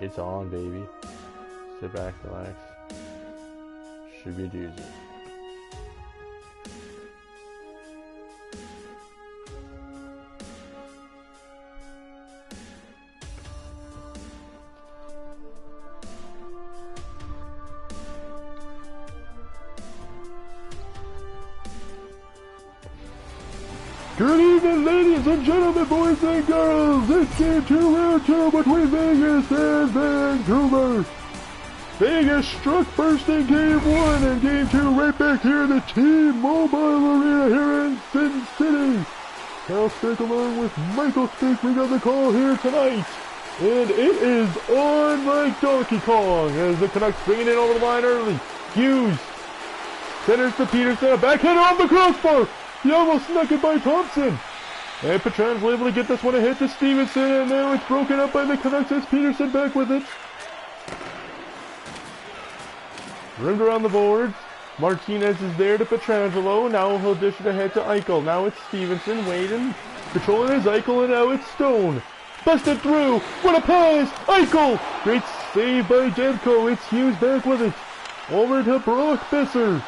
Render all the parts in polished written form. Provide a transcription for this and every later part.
It's on, baby. Sit back, relax. Should be a doozy. Good evening, ladies and gentlemen, boys and girls. It's game 2, round 2 between Vegas and Vancouver. Vegas struck first in game 1 and game 2 right back here in the T-Mobile Arena here in Sin City. Cal Stick along with Michael Stick, we got the call here tonight. And it is on like Donkey Kong as the Canucks bringing it over the line early. Hughes centers to Peterson, a backhand on the crossbar. He almost snuck it by Thompson. And Pietrangelo able to get this one ahead to Stevenson, and now it's broken up by the Canucks as Peterson back with it. Rimmed around the boards. Martinez is there to Pietrangelo. Now he'll dish it ahead to Eichel. Now it's Stevenson waiting, controlling his Eichel, and now it's Stone. Busted through. What a pass! Eichel! Great save by Demko. It's Hughes back with it. Over to Brock Besser.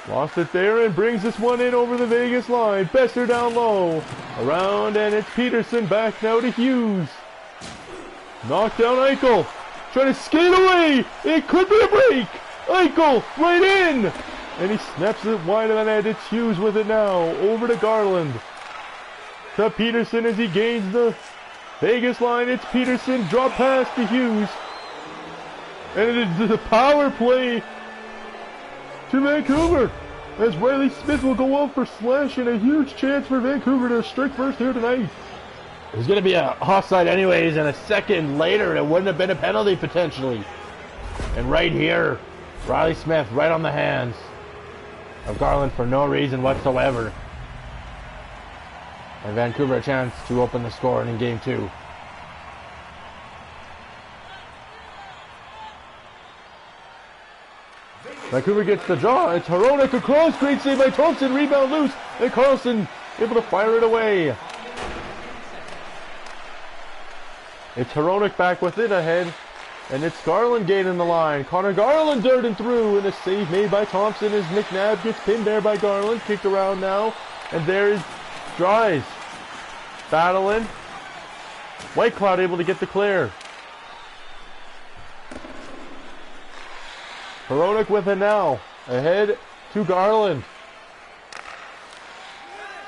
Lost it there and brings this one in over the Vegas line. Besser down low. Around, and it's Peterson back now to Hughes. Knocked down Eichel. Trying to skate away. It could be a break. Eichel right in. And he snaps it wide of the net. It's Hughes with it now. Over to Garland. To Peterson as he gains the Vegas line. It's Peterson. Drop pass to Hughes. And it is the power play to Vancouver, as Riley Smith will go off for slash, and a huge chance for Vancouver to strike first here tonight. It was going to be a offside anyways, and a second later it wouldn't have been a penalty potentially. And right here, Riley Smith right on the hands of Garland for no reason whatsoever. And Vancouver a chance to open the score in game 2. Vancouver gets the draw. It's Hronek across. Great save by Thompson. Rebound loose. And Carlson able to fire it away. It's Hronek back with it ahead. And it's Garland gaining the line. Connor Garland darting through. And a save made by Thompson as McNabb gets pinned there by Garland. Kicked around now. And there's Dries. Battling. Whitecloud able to get the clear. Hronek with it now. Ahead to Garland.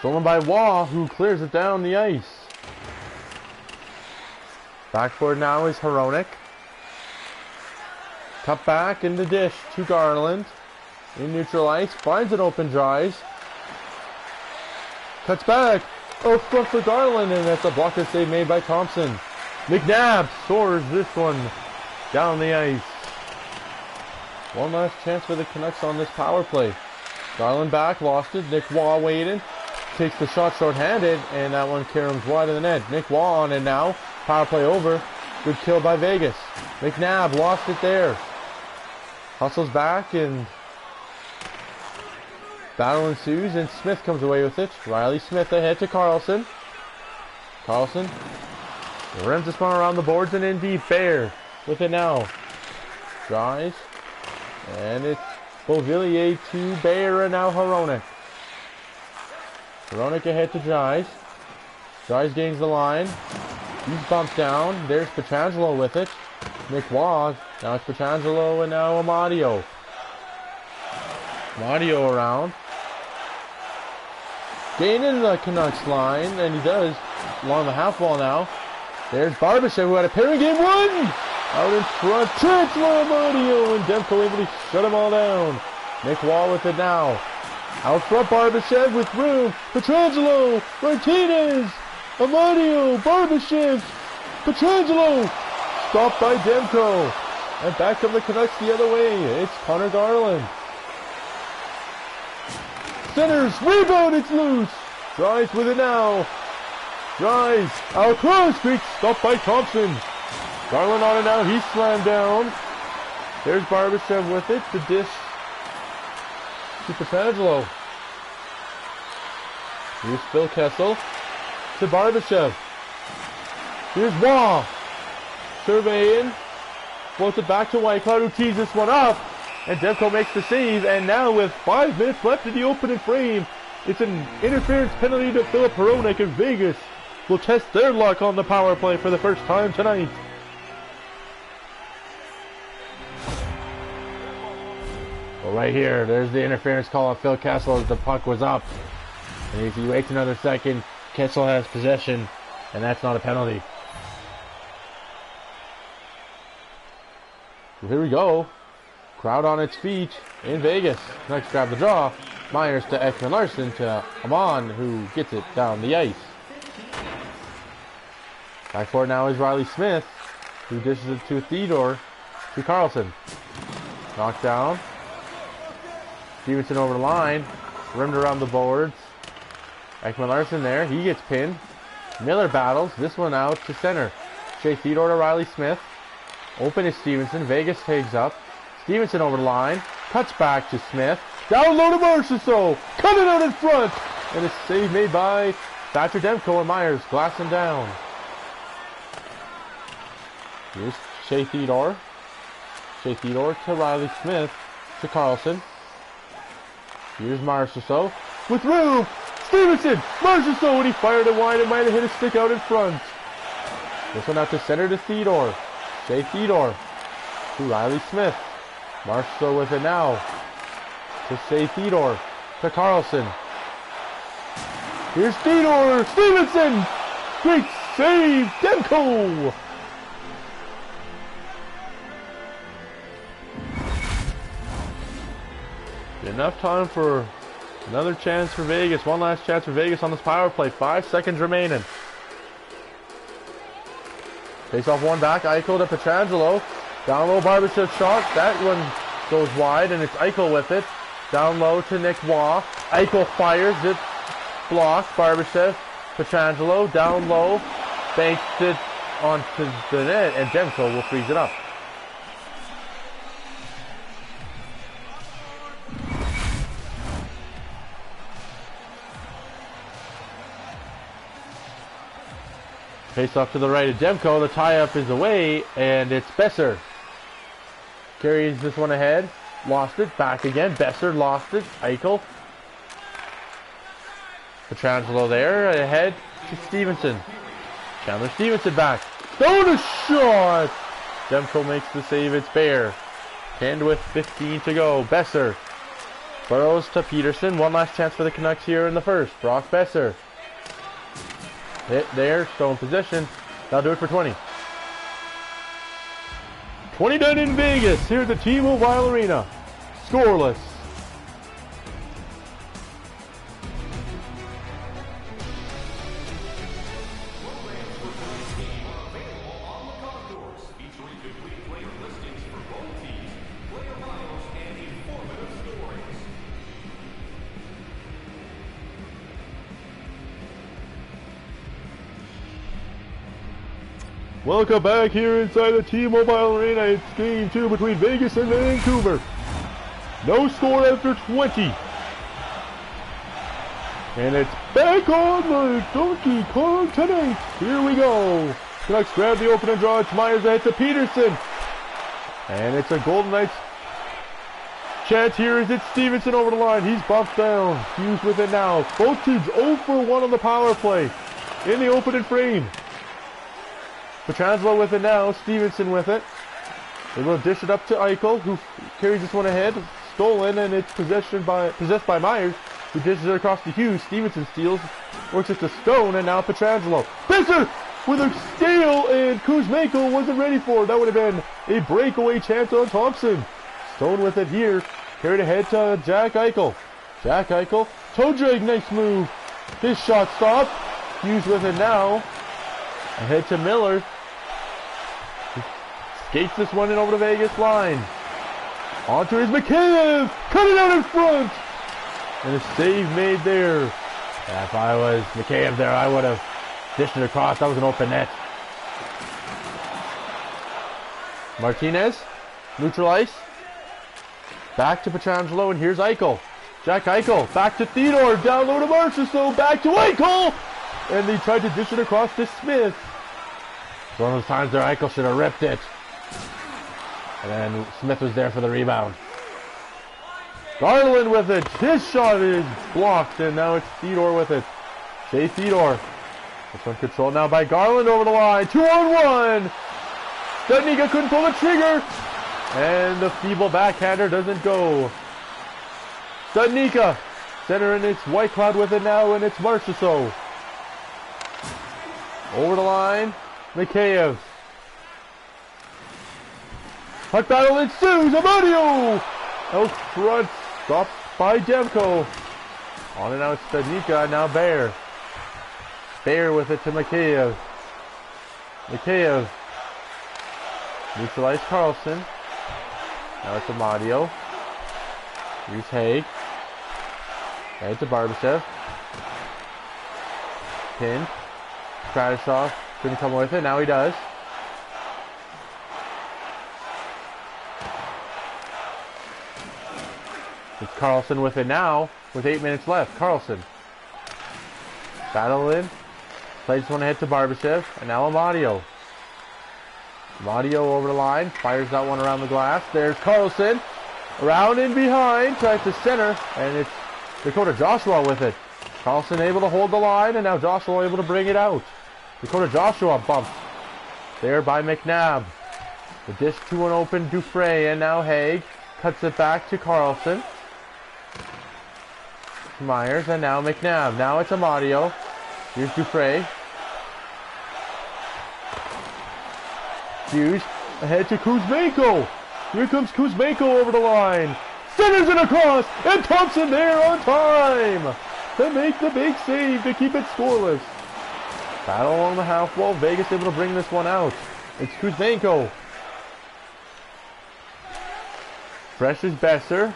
Stolen by Waugh, who clears it down the ice. Backboard now is Hronek. Cut back in the dish to Garland. In neutral ice. Finds an open Dries. Cuts back. Oh, front for Garland. And that's a blocker save made by Thompson. McNabb soars this one down the ice. One last chance for the Canucks on this power play. Garland back, lost it. Nick Waugh waiting. Takes the shot short-handed, and that one caroms wide of the net. Nick Waugh on it now. Power play over. Good kill by Vegas. McNabb lost it there. Hustles back, and battle ensues, and Smith comes away with it. Riley Smith ahead to Carlson. Carlson rims this one around the boards and in deep. Bear with it now. Dries. And it's Beauvillier to Bear, and now Hronek. Hronek ahead to Dries. Dries gains the line. He's bumped down. There's Pietrangelo with it. Nick Waugh. Now it's Pietrangelo and now Amadio. Amadio around. Gaining the Canucks line, and he does. Along the half wall now. There's Barbashev, who had a pair in game 1. Out in front, Chancellor Amadio, and Demko able to shut them all down. Nick Waugh with it now. Out front, Barbashev with room. Pietrangelo, Martinez, Amadio, Barbashev, Pietrangelo. Stopped by Demko. And back come the Canucks the other way. It's Connor Garland. Centers, rebound, it's loose. Dries with it now. Dries, out cross, great stop by Thompson. Garland on it now, he's slammed down. There's Barbashev with it, the dish to Pietrangelo. Here's Phil Kessel to Barbashev. Here's Waugh. surveying. Floats it back to Whitecloud, who tees this one up. And Demko makes the save. And now with 5 minutes left in the opening frame, it's an interference penalty to Philip Hronek, and Vegas will test their luck on the power play for the first time tonight. Well, right here, there's the interference call on Phil Kessel as the puck was up. And if he waits another second, Kessel has possession, and that's not a penalty. So here we go. Crowd on its feet in Vegas. Next grab the draw. Myers to Ekman Larson to Amon, who gets it down the ice. Back for it now is Riley Smith, who dishes it to Theodore, to Carlson. Knocked down. Stevenson over the line. Rimmed around the boards. Ekman Larson there. He gets pinned. Miller battles. This one out to center. Shea Theodore to Riley Smith. Open is Stevenson. Vegas takes up. Stevenson over the line. Cuts back to Smith. Down low to Marchessault. Coming out in front. And a save made by Thatcher Demko, and Myers glass him down. Here's Shea Theodore. Shea Theodore to Riley Smith. To Carlson. Here's Marchessault. With room. Stevenson. Marchessault, when he fired it wide, it might have hit a stick out in front. This one out to center to Theodore. Shea Theodore. To Riley Smith. Marchessault with it now. To Shea Theodore. To Carlson. Here's Theodore. Stevenson. Great save. Demko. Enough time for another chance for Vegas. One last chance for Vegas on this power play. 5 seconds remaining. Face off one back. Eichel to Pietrangelo. Down low, Barbashev shot. That one goes wide, and it's Eichel with it. Down low to Nick Waugh. Eichel fires it. Blocked. Barbashev. Pietrangelo down low. Banks it onto the net, and Demko will freeze it up. Face off to the right of Demko. The tie-up is away, and it's Besser. Carries this one ahead. Lost it. Back again. Besser lost it. Eichel. Pietrangelo there. Ahead to Stevenson. Chandler Stevenson back. Stone a shot! Demko makes the save. It's Bear. 10 with 15 to go. Besser. Burrows to Peterson. One last chance for the Canucks here in the first. Brock Besser. Hit there, Stone position. That'll do it for 20. 20 done in Vegas, here at the T-Mobile Arena. Scoreless. Welcome back here inside the T-Mobile Arena. It's game 2 between Vegas and Vancouver. No score after 20. And it's back on the Donkey Kong tonight. Here we go. Canucks grab the opening draw. It's Myers ahead to Peterson. And it's a Golden Knights chance here as it's Stevenson over the line. He's bumped down. Hughes with it now. Both teams 0 for 1 on the power play in the opening frame. Pietrangelo with it now. Stevenson with it. They will dish it up to Eichel, who carries this one ahead. Stolen, and it's possessed by Myers, who dishes it across to Hughes. Stevenson steals, works it to Stone, and now Pietrangelo. Besser with a steal, and Kuzmenko wasn't ready for it. That would have been a breakaway chance on Thompson. Stone with it here. Carried ahead to Jack Eichel. Jack Eichel. Toe drag, nice move. His shot stopped. Hughes with it now. Ahead to Miller. Skates this one in over the Vegas line. Onto his Mikheyev. Cut it out in front. And a save made there. Yeah, if I was Mikheyev there, I would have dished it across. That was an open net. Martinez. Neutral ice. Back to Pietrangelo, and here's Eichel. Jack Eichel. Back to Theodore. Down low to Marchessault. Back to Eichel. And they tried to dish it across to Smith. One of those times their Eichel should have ripped it. And then Smith was there for the rebound. Garland with it. His shot is blocked, and now it's Theodore with it. Shea Theodore. This one controlled now by Garland over the line. 2-on-1. Studnicka couldn't pull the trigger. And the feeble backhander doesn't go. Studnicka. Center in its White Cloud with it now, and it's Marchessault. Over the line. Mikheyev. Puck battle ensues. Amadio. Out front. Stopped by Demko. On and out Studnicka. Now Bear. Bear with it to Mikheyev. Mikheyev. Neutralized Carlson. Now it's Amadio. Here's Haig. Right to Barbashev. Pin. Kradishov couldn't come with it. Now he does. It's Carlson with it now, with 8 minutes left. Carlson. Battle in. Plays one ahead to Barbashev. And now Amadio. Amadio over the line. Fires that one around the glass. There's Carlson. Around and behind. Tries to center. And it's Dakota Joshua with it. Carlson able to hold the line. And now Joshua able to bring it out. Dakota Joshua bumped. There by McNabb. The dish to an open Dufresne. And now Haig. Cuts it back to Carlson. Myers. And now McNabb. Now it's Amadio. Here's Dufresne. Hughes ahead to Kuzmenko. Here comes Kuzmenko over the line. Centers it across. And Thompson there on time to make the big save to keep it scoreless. Battle along the half wall. Vegas able to bring this one out. It's Kuzmenko. Fresh is Besser.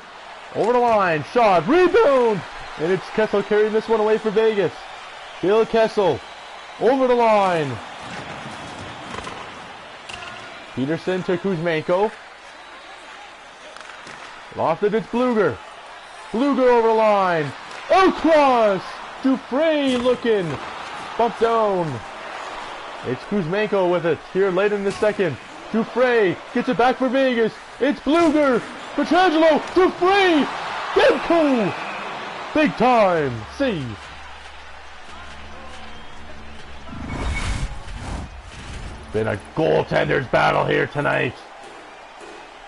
Over the line. Shot. Rebound. And it's Kessel carrying this one away for Vegas. Bill Kessel. Over the line. Peterson to Kuzmenko. Lofted, it's Bluger. Bluger over the line. Across. Dufresne looking. Bump down. It's Kuzmenko with it here late in the second. Dufresne gets it back for Vegas. It's Bluger. Petrangelo. Dufresne. Demko. Big time. Save. Been a goaltender's battle here tonight.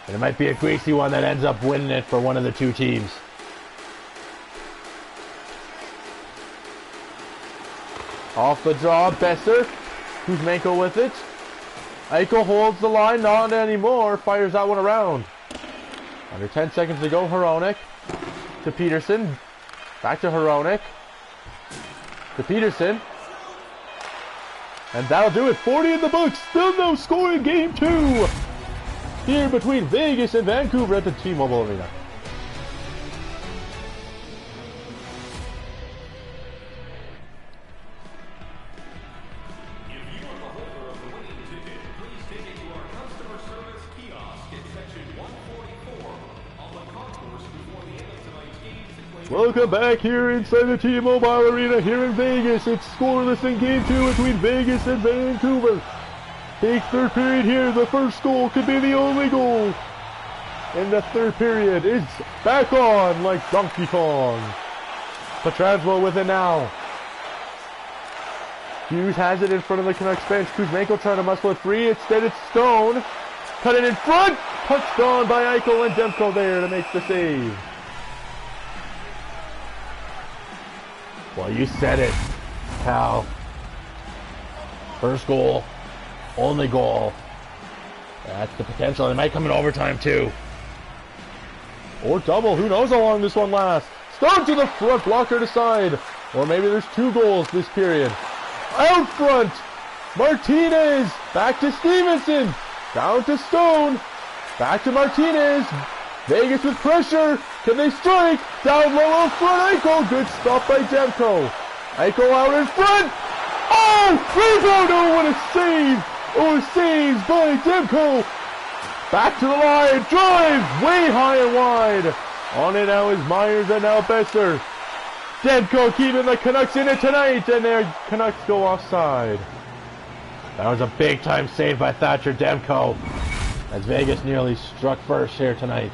And it might be a greasy one that ends up winning it for one of the two teams. Off the draw, Besser. Kuzmenko with it. Eichel holds the line, not anymore. Fires that one around. Under 10 seconds to go, Hronek to Peterson. Back to Hronek. To Peterson. And that'll do it. 40 in the books. Still no score in game 2. Here between Vegas and Vancouver at the T-Mobile Arena. Welcome back here inside the T-Mobile Arena here in Vegas. It's scoreless in game 2 between Vegas and Vancouver. Big third period here. The first goal could be the only goal. In the third period, it's back on like Donkey Kong. Petrangelo with it now. Hughes has it in front of the Canucks bench. Kuzmenko trying to muscle it free. Instead it's Stone. Cut it in front. Touched on by Eichel and Demko there to make the save. Well, you said it, Cal. First goal. Only goal. That's the potential. It might come in overtime too. Or double. Who knows how long this one lasts. Stone to the front. Blocker to side. Or maybe there's 2 goals this period. Out front. Martinez. Back to Stevenson. Down to Stone. Back to Martinez. Vegas with pressure. Can they strike? Down low out front. Eichel. Good stop by Demko. Eichel out in front. Oh! Rebound! Oh, what a save! Oh, saves by Demko. Back to the line. Drive. Way high and wide. On it now is Myers and now Besser. Demko keeping the Canucks in it tonight. And their Canucks go offside. That was a big-time save by Thatcher Demko, as Vegas nearly struck first here tonight.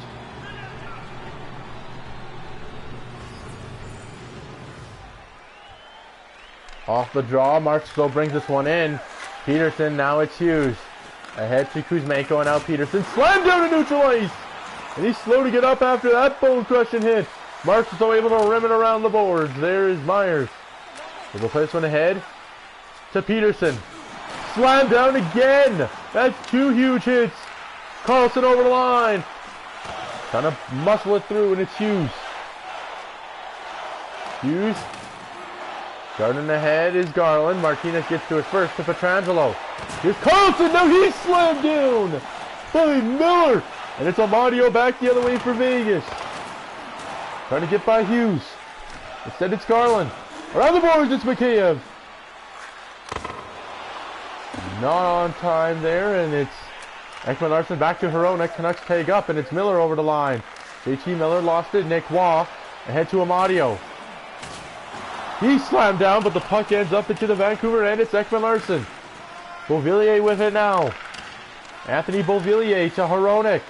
Off the draw, Marchessault brings this one in. Peterson, now it's Hughes. Ahead to Kuzmenko, and now Peterson. Slammed down to neutral ice! And he's slow to get up after that bone-crushing hit. Marchessault able to rim it around the boards. There is Myers. He'll play this one ahead to Peterson. Slam down again. That's 2 huge hits. Carlson over the line. Trying to muscle it through, and it's Hughes. Hughes. Starting ahead is Garland. Martinez gets to his first to Pietrangelo. Here's Carlson. Now he's slammed down by Miller. And it's Amadio back the other way for Vegas. Trying to get by Hughes. Instead it's Garland. Around the boards it's Mikheyev. Not on time there, and it's Ekman-Larsson back to Hronek. Canucks tag up, and it's Miller over the line. JT Miller lost it. Nick Waugh ahead to Amadio. He slammed down, but the puck ends up into the Vancouver end. It's Ekman-Larsson. Beauvillier with it now. Anthony Beauvillier to Hronek.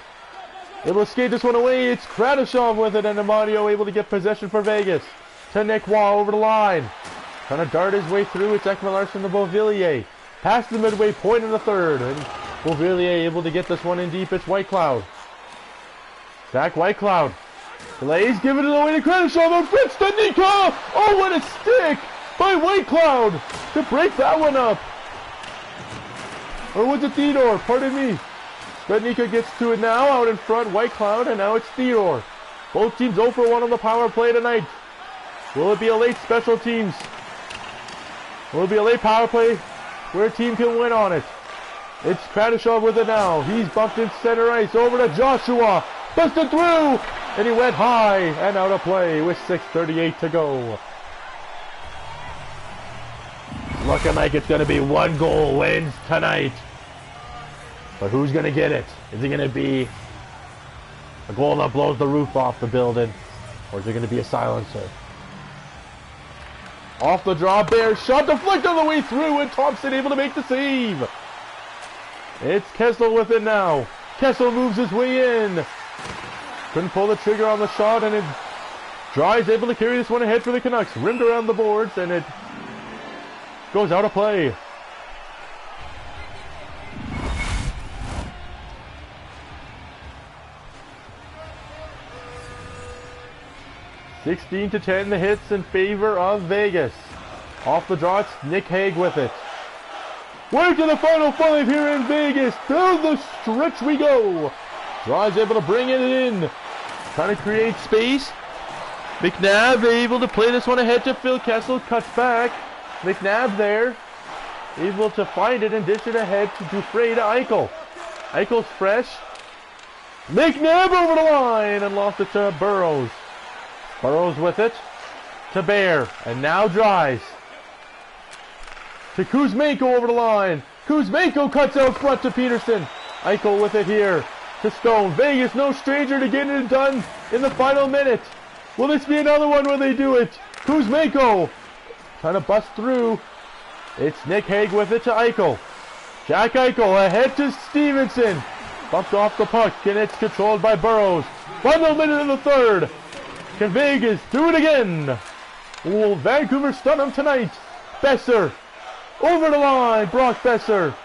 Able to skate this one away. It's Kradashov with it, and Amadio able to get possession for Vegas. To Nick Waugh over the line. Trying to dart his way through. It's Ekman-Larsson to Beauvillier. Past the midway point in the third. And Beauvillier able to get this one in deep. It's Whitecloud. Zach Whitecloud. Delays, giving it away to Kradashov. And Fritz Stanika! Oh, what a stick by Whitecloud to break that one up. Or was it Theodore? Pardon me. Stanika gets to it now. Out in front, Whitecloud. And now it's Theodore. Both teams 0 for 1 on the power play tonight. Will it be a late special teams? Will it be a late power play where a team can win on it? It's Kradashov with it now. He's bumped in center ice. Over to Joshua. Busted through. And he went high and out of play with 6:38 to go. Looking like it's going to be 1 goal wins tonight. But who's going to get it? Is it going to be a goal that blows the roof off the building? Or is it going to be a silencer? Off the draw, Bear shot deflected on the way through, and Thompson able to make the save. It's Kessel with it now. Kessel moves his way in. Couldn't pull the trigger on the shot, and it Dry's able to carry this one ahead for the Canucks. Rimmed around the boards, and it goes out of play. (16-10) the hits in favor of Vegas. Off the draw, it's Nick Hague with it. Way to the final 5 here in Vegas. Down the stretch we go. Dry's able to bring it in. Trying to create space. McNabb able to play this one ahead to Phil Kessel. Cuts back. McNabb there. Able to find it and dish it ahead to Dufresne to Eichel. Eichel's fresh. McNabb over the line and lost it to Burrows. Burrows with it to Bear. And now Dries. To Kuzmenko over the line. Kuzmenko cuts out front to Peterson. Eichel with it here to Stone. Vegas no stranger to getting it done in the final minute. Will this be another one where they do it? Kuzmenko trying to bust through. It's Nick Hague with it to Eichel. Jack Eichel ahead to Stevenson. Bumped off the puck and it's controlled by Burrows. Final minute in the third. Can Vegas do it again? Will Vancouver stun them tonight? Besser over the line. Brock Besser.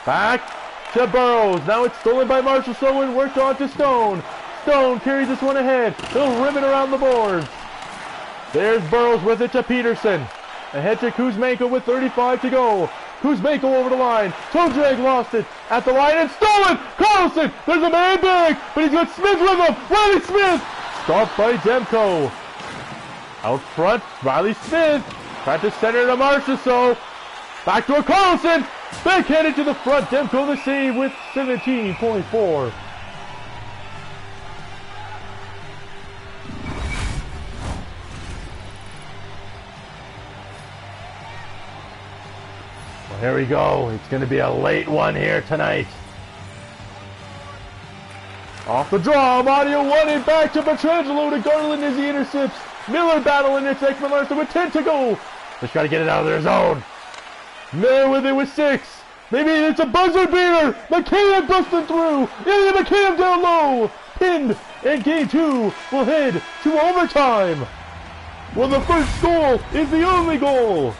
Back to Burrows. Now it's stolen by Marchessault and worked on to Stone. Stone carries this one ahead. He'll rim it around the boards. There's Burrows with it to Peterson. Ahead to Kuzmenko with 35 to go. Kuzmenko over the line. Toe drag lost it at the line and stolen. Carlson. There's a man back, but he's got Smith with him. Riley Smith. Stopped by Demko. Out front, Riley Smith. Tried to center to Marchessault. Back to a Carlson. Backhanded to the front. Demko the save with 17.4. Here we go. It's going to be a late one here tonight. Off the draw. Amadio won it back to Pietrangelo to Garland as he intercepts. Miller battling. It's Ekman-Larsson with 10 to go. Just got to get it out of their zone. Miller with it with 6. Maybe it's a buzzer beater. McKayev busting through. Ilya McKayev down low. Pinned. And game 2 will head to overtime. Well, the first goal is the only goal.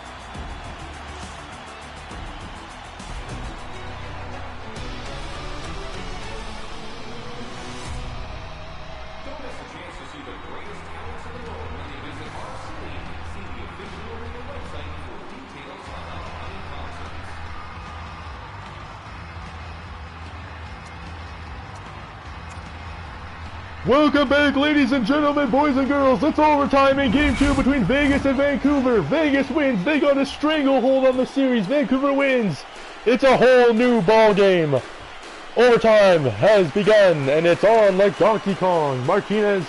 Welcome back, ladies and gentlemen, boys and girls. It's overtime in Game 2 between Vegas and Vancouver. Vegas wins. They got a stranglehold on the series. Vancouver wins. It's a whole new ball game. Overtime has begun, and it's on like Donkey Kong. Martinez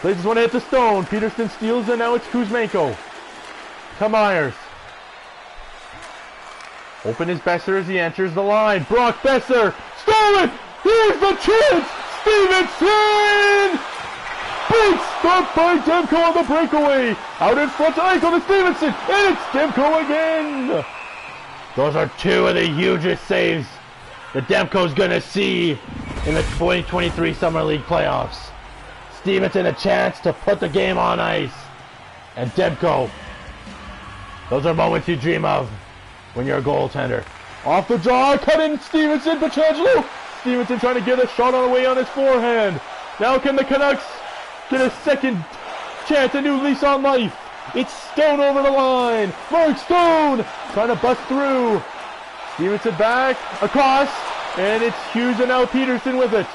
plays this one hit the stone. Peterson steals, and now it's Kuzmenko. To Myers. Open is Besser as he enters the line. Brock Besser. Stolen! Here's the chance! Stevenson! Big stop by Demko on the breakaway. Out in front to Eichel to Stevenson. And it's Demko again. Those are 2 of the hugest saves that Demko's going to see in the 2023 Summer League playoffs. Stevenson a chance to put the game on ice. And Demko. Those are moments you dream of when you're a goaltender. Off the draw, cut in Stevenson, Pietrangelo. Stevenson trying to get a shot on the way on his forehand. Now can the Canucks get a second chance, a new lease on life? It's Stone over the line. Mark Stone trying to bust through. Stevenson back, across, and it's Hughes and now Peterson with it.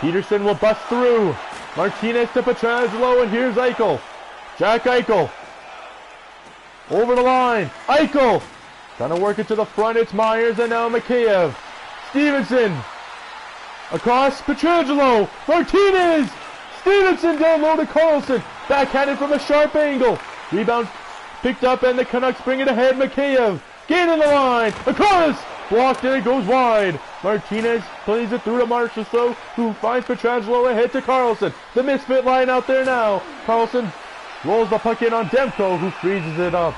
Peterson will bust through. Martinez to Pietrangelo, and here's Eichel. Jack Eichel. Over the line. Eichel trying to work it to the front. It's Myers and now Mikheyev. Stevenson. Across Pietrangelo. Martinez. Stevenson down low to Carlson. Backhanded from a sharp angle. Rebound picked up and the Canucks bring it ahead. Mikheyev. Gaining the line. Across. Blocked and it goes wide. Martinez plays it through to Marchessault, who finds Pietrangelo ahead to Carlson. The misfit line out there now. Carlson rolls the puck in on Demko, who freezes it up.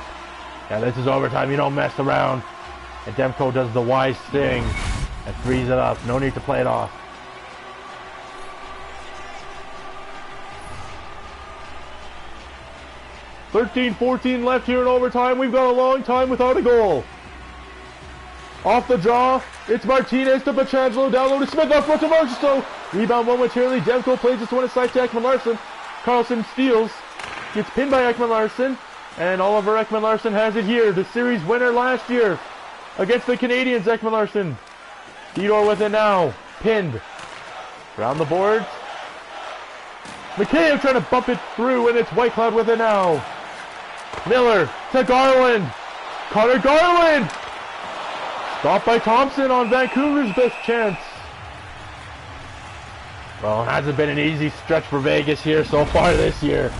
Yeah, this is overtime. You don't mess around. And Demko does the wise thing and frees it up. No need to play it off. .13-14 left here in overtime. We've got a long time without a goal. Off the draw, it's Martinez to Pietrangelo, down low to Smith, off front to Marchessault. Rebound momentarily, Demko plays this one aside to Ekman-Larsson. Carlson steals, gets pinned by Ekman-Larsson, and Oliver Ekman-Larsson has it here. The series winner last year against the Canadiens, Ekman-Larsson. Theodore with it now, pinned. Around the boards. Mikheyev trying to bump it through, and it's Whitecloud with it now. Miller to Garland. Connor Garland! Stopped by Thompson on Vancouver's best chance. Well, it hasn't been an easy stretch for Vegas here so far this year.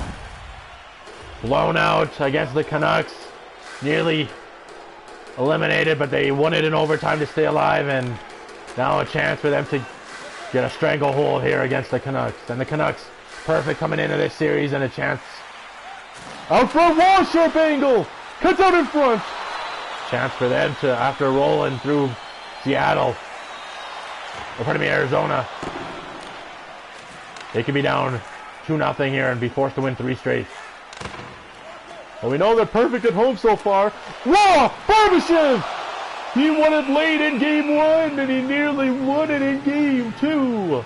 Blown out against the Canucks. Nearly eliminated, but they won it in overtime to stay alive, and now a chance for them to get a stranglehold here against the Canucks. And the Canucks, perfect coming into this series, and a chance. Out front wall, sharp angle. Cuts out in front. Chance for them to, after rolling through Seattle, or pardon me, Arizona, they could be down 2-0 here and be forced to win 3 straight. Well, we know they're perfect at home so far. Whoa! Barbashev! He won it late in Game 1, and he nearly won it in Game 2.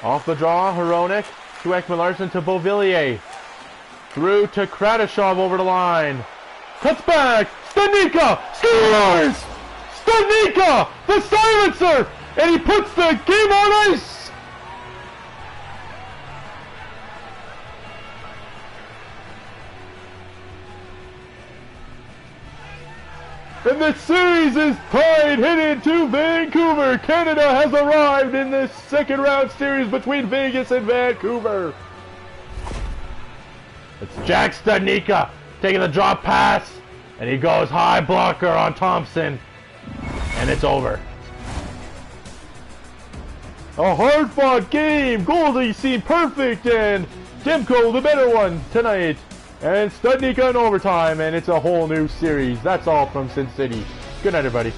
Off the draw, Hronek to Ekman-Larsson to Beauvillier. Through to Kradashov over the line. Cuts back. Stanika scores! Stanika, the silencer! And he puts the game on ice! And the series is tied, headed to Vancouver. Canada has arrived in this second round series between Vegas and Vancouver. It's Jack Studnicka taking the drop pass, and he goes high blocker on Thompson. And it's over. A hard-fought game. Goldie seemed perfect, and Demko the better one tonight. And Studnicka in overtime, and it's a whole new series. That's all from Sin City. Good night, everybody.